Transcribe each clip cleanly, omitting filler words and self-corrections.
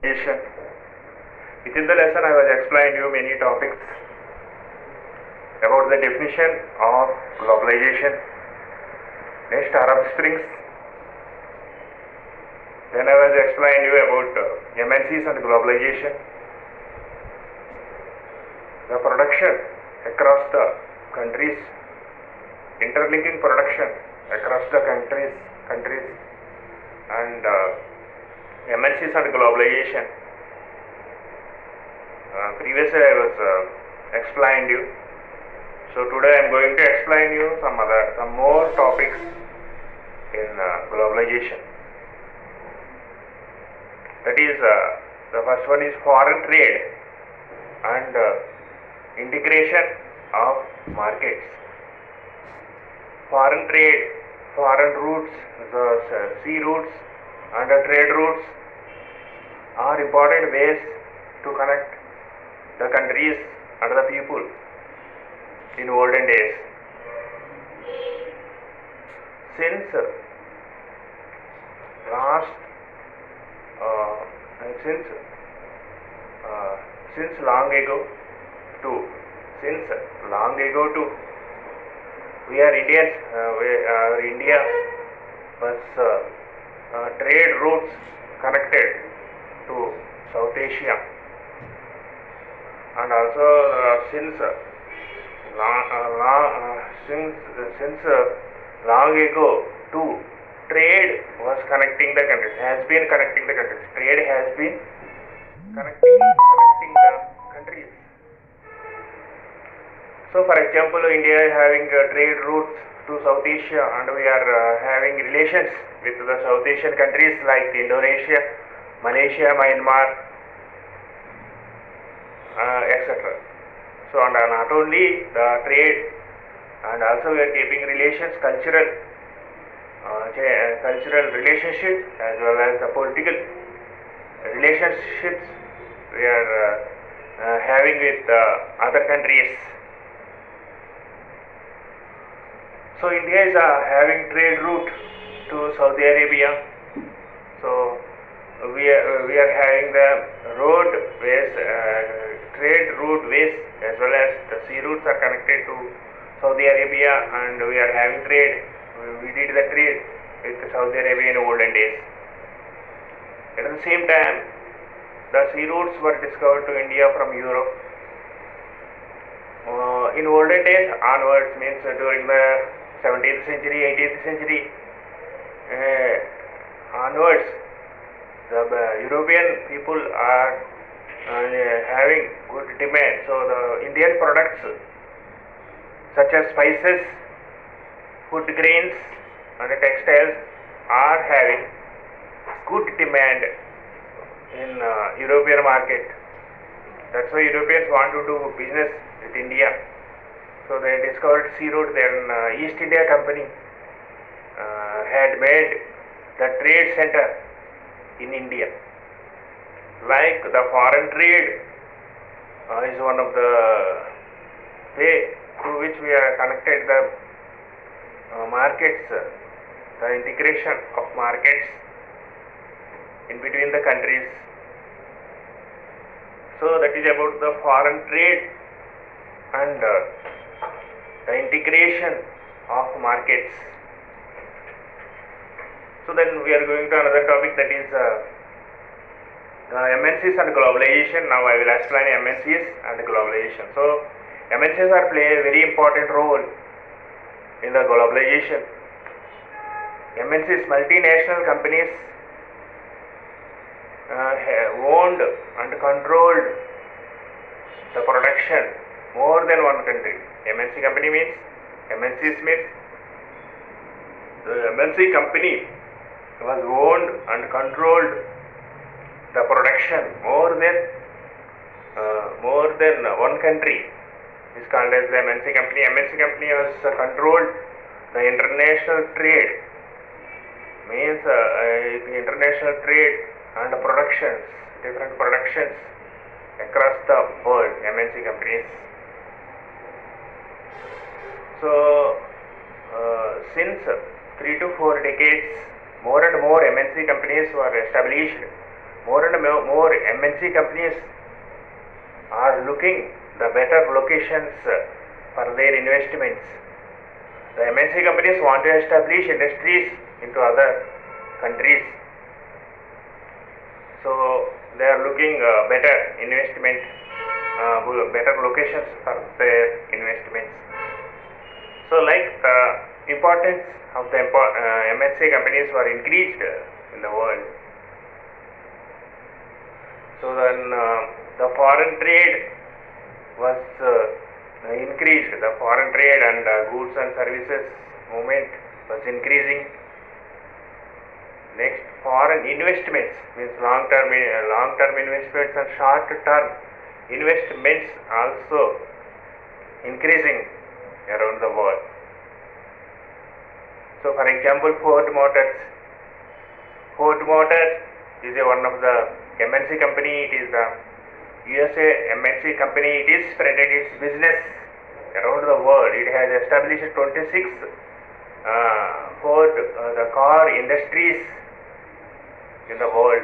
Globalization. Within the lesson, I was explaining you many topics about the definition of globalization. Next, Arab Springs. Then I was explaining you about MNCs and globalization. The production across the countries, interlinking production across the countries, and MNCs and globalization. Previously I was explained you. So today I am going to explain you some more topics in globalization. That is, the first one is foreign trade and integration of markets. Foreign trade, foreign routes, the sea routes and the trade routes are important ways to connect the countries and the people in olden days. Since long ago too, we are Indians. India was trade routes connected to South Asia, and also since long ago too, trade was connecting the countries. Has been connecting the countries. Trade has been connecting the countries. So, for example, India is having trade routes to South Asia, and we are having relations with the South Asian countries like Indonesia, Malaysia, Myanmar, etc. So, and not only the trade, and also we are keeping relations, cultural relationships, as well as the political relationships we are having with other countries. So India is having trade route to Saudi Arabia. So we are having the roadways, trade roadways, as well as the sea routes are connected to Saudi Arabia, and we are having trade. We did the trade with Saudi Arabia in olden days. At the same time, the sea routes were discovered to India from Europe. In olden days onwards, means during the 17th century, 18th century onwards, the European people are having good demand. So the Indian products such as spices, food grains and textiles are having good demand in European market. That's why Europeans want to do business with India. So they discovered sea route. Then East India Company had made the trade center in India. Like the foreign trade is one of the way through which we are connected the markets, the integration of markets in between the countries. So that is about the foreign trade and the integration of markets. So then we are going to another topic, that is the MNCs and globalization. Now I will explain MNCs and globalization. So MNCs are play a very important role in the globalization. MNCs, multinational companies, owned and controlled the production more than one country. MNC company means, MNCs means, the MNC company was owned and controlled the production more than one country. Is called as the MNC company. MNC company has controlled the international trade. Means international trade and productions, different productions across the world. MNC companies. So since 3 to 4 decades, more and more MNC companies were established more and more MNC companies are looking the better locations for their investments. The MNC companies want to establish industries into other countries. So they are looking better investment, better locations for their investments. So like the importance of the MNC companies were increased in the world. So then the foreign trade was increased. The foreign trade and goods and services movement was increasing. Next, foreign investments means long-term investments and short-term investments also increasing around the world. So, for example, Ford Motors is one of the MNC company. It is the USA MNC company. It is spreaded its business around the world. It has established 26 the car industries in the world,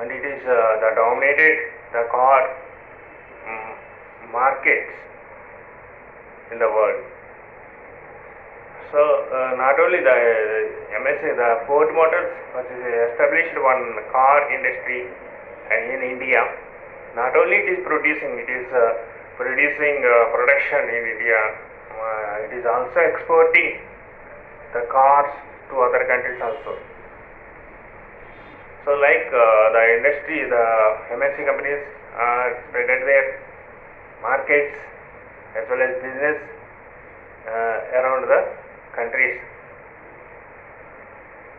and it is the dominated the car markets in the world. So not only the MNC, the Ford Motors was established one car industry in India. Not only it is producing, production in India. It is also exporting the cars to other countries also. So like the industry, the MNC companies are spreaded their markets as well as business around the countries.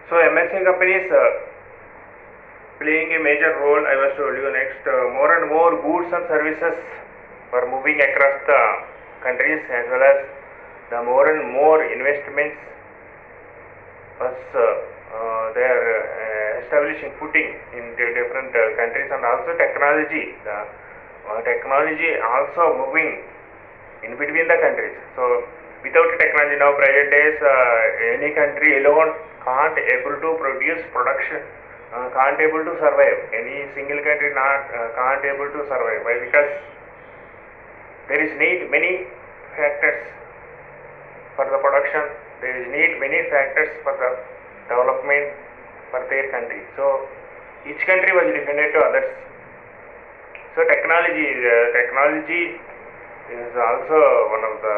So MNC companies playing a major role. I was told you next, more and more goods and services were moving across the countries, as well as the more and more investments was they are establishing footing in different countries, and also technology. The technology also moving in between the countries. So without technology now present days, any country alone can't able to produce production, can't able to survive. Any single country can't able to survive. Why? Because there is need many factors for the production. There is need many factors for the development for their country. So each country was dependent to others. So technology is also one of the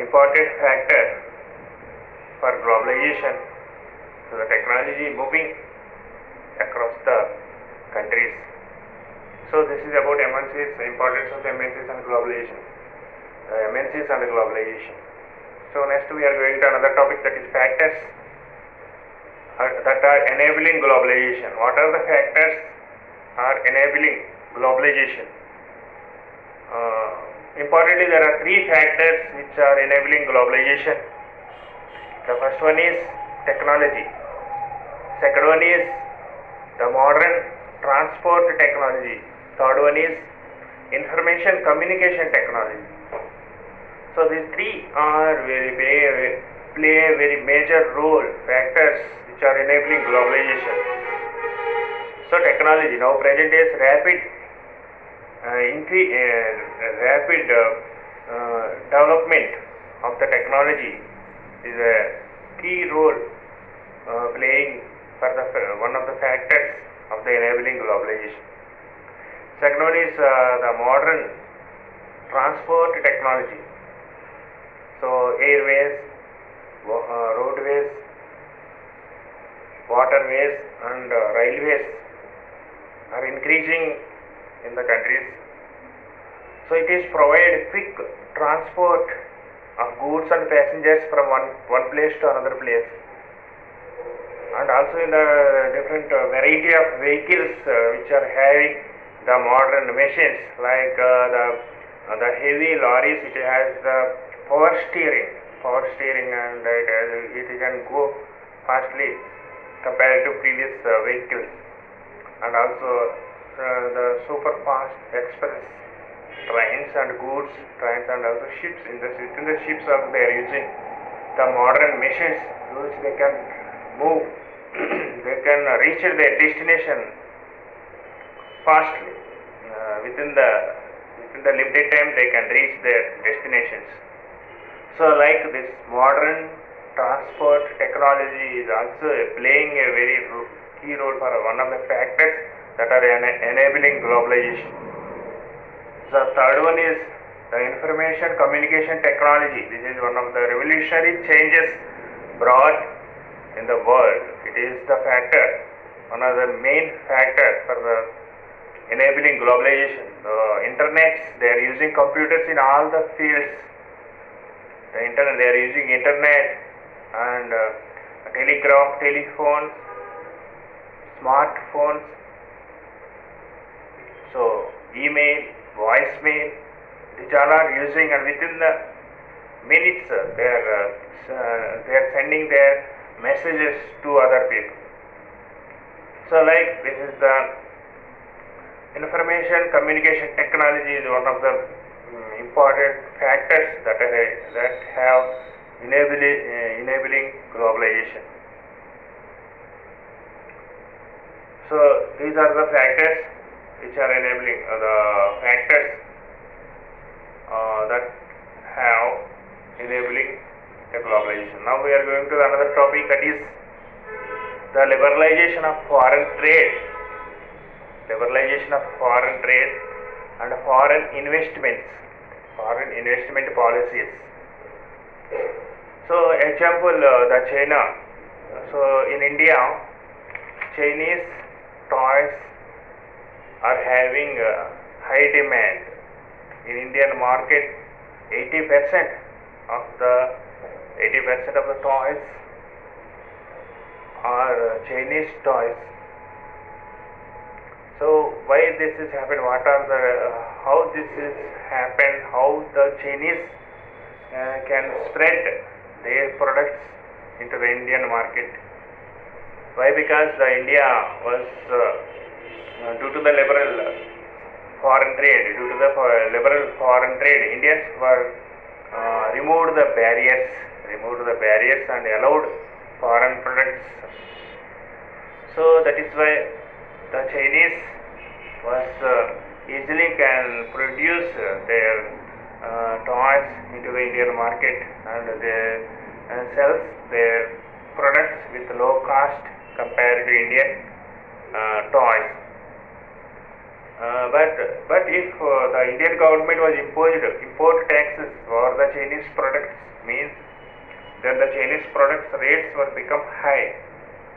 important factor for globalization. So the technology moving across the countries. So this is about MNCs, the importance of the MNCs and globalization. MNCs and globalization. So next we are going to another topic, that is factors that are enabling globalization. What are the factors are enabling globalization? Importantly, there are three factors which are enabling globalization. The first one is technology. Second one is the modern transport technology. Third one is information communication technology. So these three are play a very major role, factors which are enabling globalization. So technology, now present days rapid development of the technology is a key role playing for one of the factors of the enabling globalization. Second one is the modern transport technology. So airways, roadways, waterways and railways are increasing in the countries. So it is provide quick transport of goods and passengers from one place to another place, and also in the different variety of vehicles which are having the modern machines, like the heavy lorries which has the power steering, and it can go fastly compared to previous vehicles, and also the super fast express trains and goods trains, and also ships. Within the ships also they are using the modern machines which they can move they can reach their destination fastly. Within the limited time, they can reach their destinations. So, like this modern transport technology is also playing a very key role for one of the factors that are enabling globalization. The third one is the information communication technology. This is one of the revolutionary changes brought in the world. It is the factor, one of the main factors for the enabling globalization. The internet, they are using computers in all the fields. The internet, they are using internet and telegraph, telephones, smartphones, so email, voicemail, which all are using, and within the minutes they are sending their messages to other people. So like this is the information communication technology is one of the important factors that have enabling globalization. So these are the factors which are enabling the factors that have enabling the globalization. Now we are going to another topic, that is the liberalization of foreign trade. Liberalization of foreign trade and foreign investment policies. So example, the China. So in India, Chinese toys are having high demand. In Indian market, 80% of the toys are Chinese toys. So why this is happened? What are the how this is happened? How the Chinese can spread their products into the Indian market? Why? Because the India was due to the liberal foreign trade. Due to the liberal foreign trade, Indians were removed the barriers and allowed foreign products. So that is why the Chinese was easily can produce their toys into the Indian market, and they sells their products with low cost compared to Indian toys. But if the Indian government was imposed import taxes for the Chinese products, means then the Chinese products rates were become high,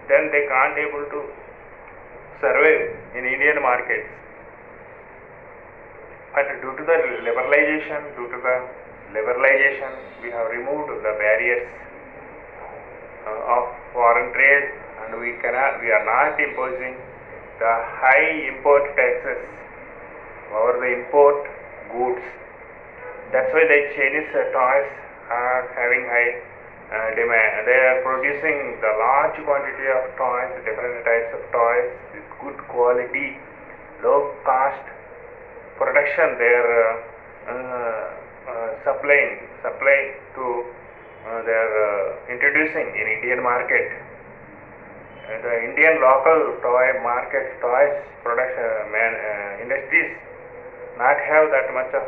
then they can't able to survive in Indian markets. But due to the liberalization, we have removed the barriers of foreign trade, and we are not imposing the high import taxes over the import goods. That's why the Chinese toys are having high demand. They are producing the large quantity of toys, different types of toys with good quality, low cost production. They are supplying to they are introducing in Indian market. The Indian local toys production industries not have that much of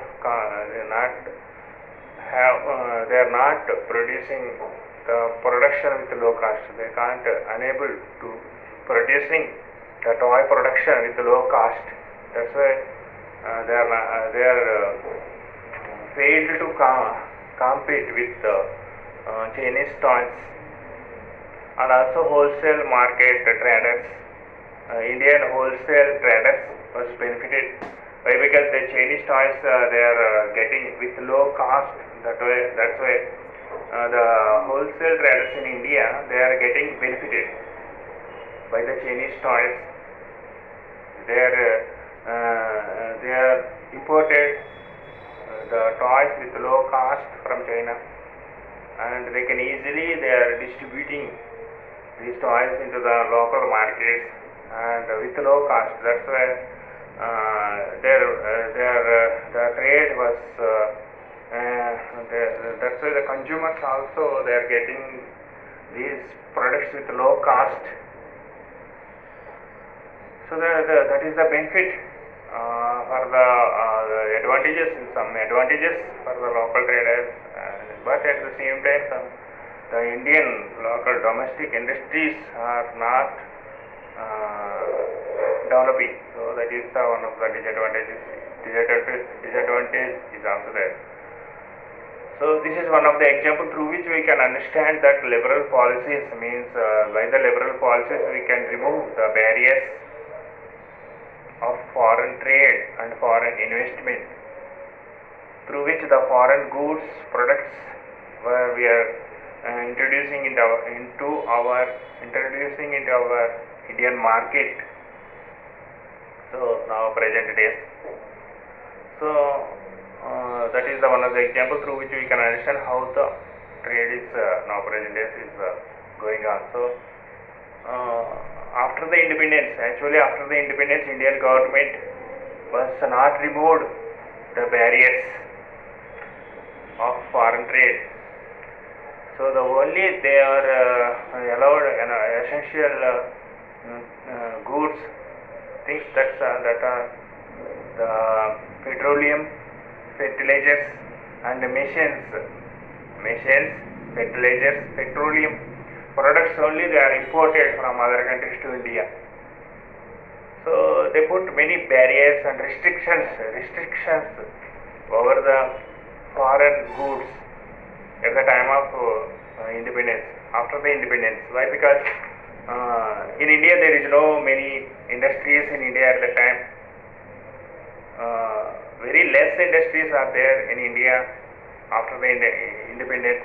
they are not producing the production with low cost. They can't unable to producing the toy production with low cost. That's why they are failed to compete with Chinese toys. And also wholesale market traders, Indian wholesale traders was benefited. Why? Because the Chinese toys they are getting with low cost. That's why the wholesale traders in India, they are getting benefited by the Chinese toys. They are imported the toys with low cost from China, and they are distributing these toys into the local markets and with low cost. That's why the trade was that's why the consumers also they are getting these products with low cost So that is the benefit for the advantages, some advantages for the local traders, but at the same time the Indian local domestic industries are not developing. So that is one of the disadvantages. Disadvantage is also there. So this is one of the example through which we can understand that liberal policies means by the liberal policies we can remove the barriers of foreign trade and foreign investment, through which the foreign goods products where we are introducing into our Indian market. So now present days. So that is the one of the example through which we can understand how the trade is now present days is going on. So after the independence, Indian government was not removed the barriers of foreign trade. So the only they are allowed essential goods, things that are the petroleum, fertilizers and machines, fertilizers, petroleum products only they are imported from other countries to India. So they put many barriers and restrictions over the foreign goods at the time of independence, after the independence. Why? Because in India there is no many industries in India at the time. Very less industries are there in India after the independence.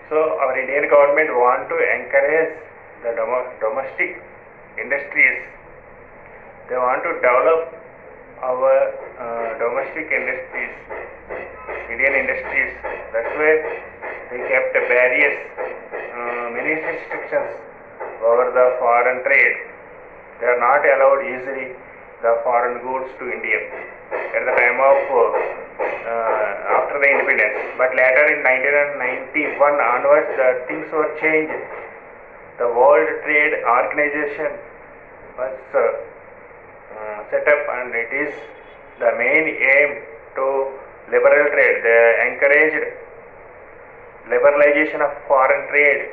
So our Indian government want to encourage the domestic industries. They want to develop our domestic industries, Indian industries. That's why they kept barriers, many restrictions over the foreign trade. They are not allowed easily the foreign goods to India at the time of after the independence. But later in 1991 onwards, the things were changed. The World Trade Organization was set up, and it is the main aim to liberal trade. They encouraged liberalization of foreign trade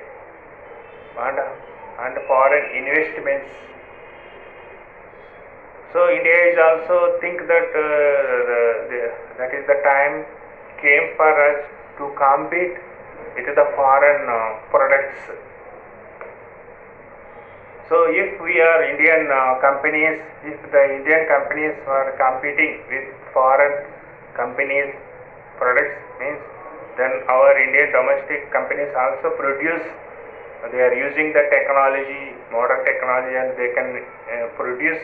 and foreign investments. So India is also think that that is the time came for us to compete with the foreign products. So if we are Indian companies, if the Indian companies are competing with foreign companies products, means then our Indian domestic companies also produce. They are using the technology, modern technology, and they can produce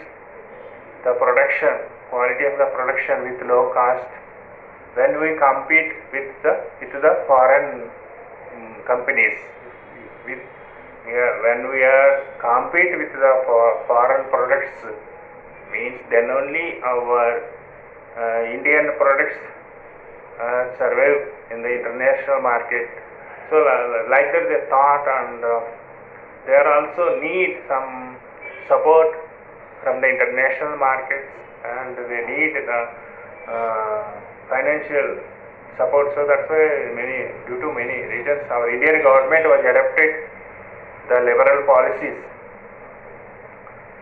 the production, quality of the production with low cost. When we compete with the foreign companies, when we are compete with the foreign products, means then only our Indian products survive in the international market. So like that they thought, and they are also need some support from the international markets, and they need the financial support. So that's why due to many reasons, our Indian government was adopted the liberal policies.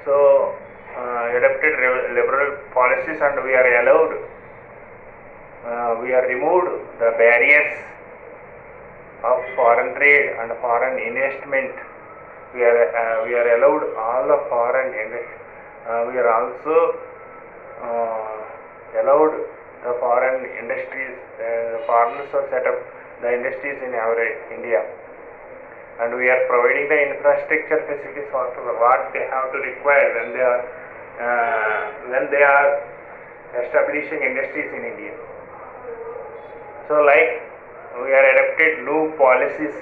So adopted liberal policies, and we are allowed, we are removed the barriers of foreign trade and foreign investment. We are allowed all the foreign investment. We are also allowed the foreign industries. Foreigners have set up the industries in our India, and we are providing the infrastructure facilities for what they have to require when they are establishing industries in India. So like we are adopted new policies,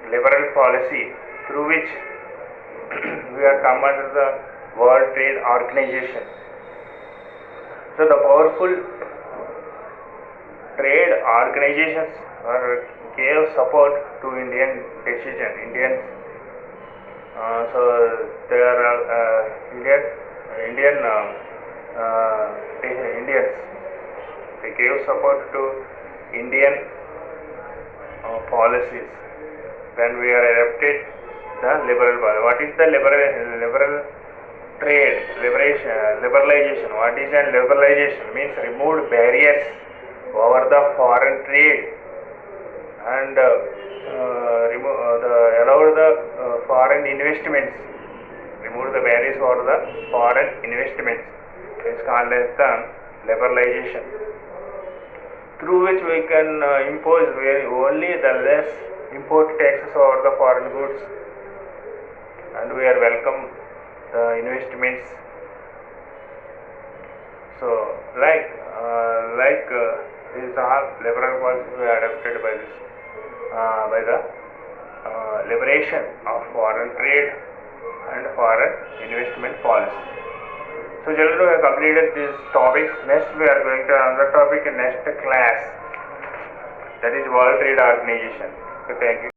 liberal policy, through which we are come under the World Trade Organization. So the powerful trade organizations gave support to Indian decision, Indians So they are Indian Indians. They gave support to Indian policies when we are adopted the liberal policy. What is the liberal trade, liberalization? What is an liberalization? Means removed barriers over the foreign trade and allowed the foreign investments. Remove the barriers over the foreign investments. It's called as the liberalization, through which we can impose only the less import taxes over the foreign goods, and we are welcome the investments. So these are liberal policies we adopted by the liberation of foreign trade and foreign investment policy. So children, we have completed these topics. Next we are going to another topic in next class, that is World Trade Organization. So thank you.